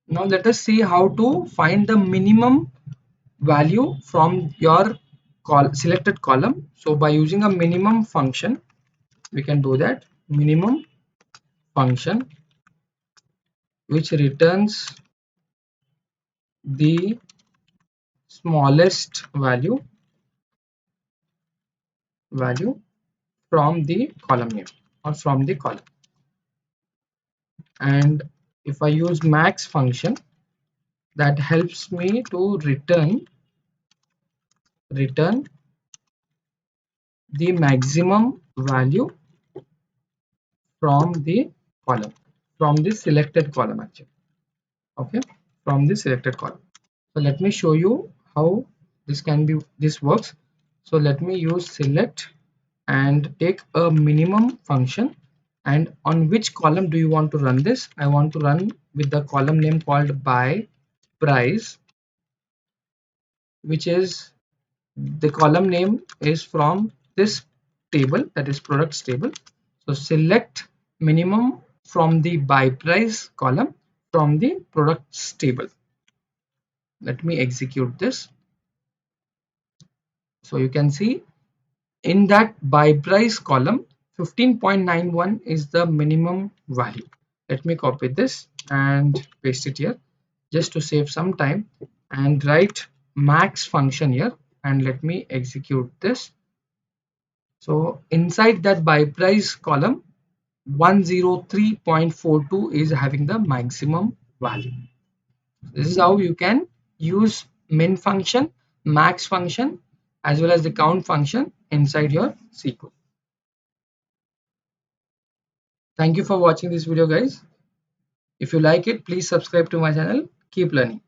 Now let us see how to find the minimum value from your selected column. So by using a minimum function, we can do that. Minimum function which returns the smallest value from the column name or from the column. And if I use max function, that helps me to return the maximum value from the column, from the selected column actually. Okay, from the selected column. So let me show you how this works. So let me use select and take a minimum function, and on which column do you want to run this? I want to run with the column name called by price, which is the column name is from this table, that is products table. So select minimum from the by price column from the products table. Let me execute this. So you can see in that by price column 15.91 is the minimum value. Let me copy this and paste it here just to save some time, and write max function here, and let me execute this. So inside that by price column 103.42 is having the maximum value. This is how you can use min function, max function, as well as the count function inside your SQL. Thank you for watching this video, guys. If you like it, please subscribe to my channel. Keep learning.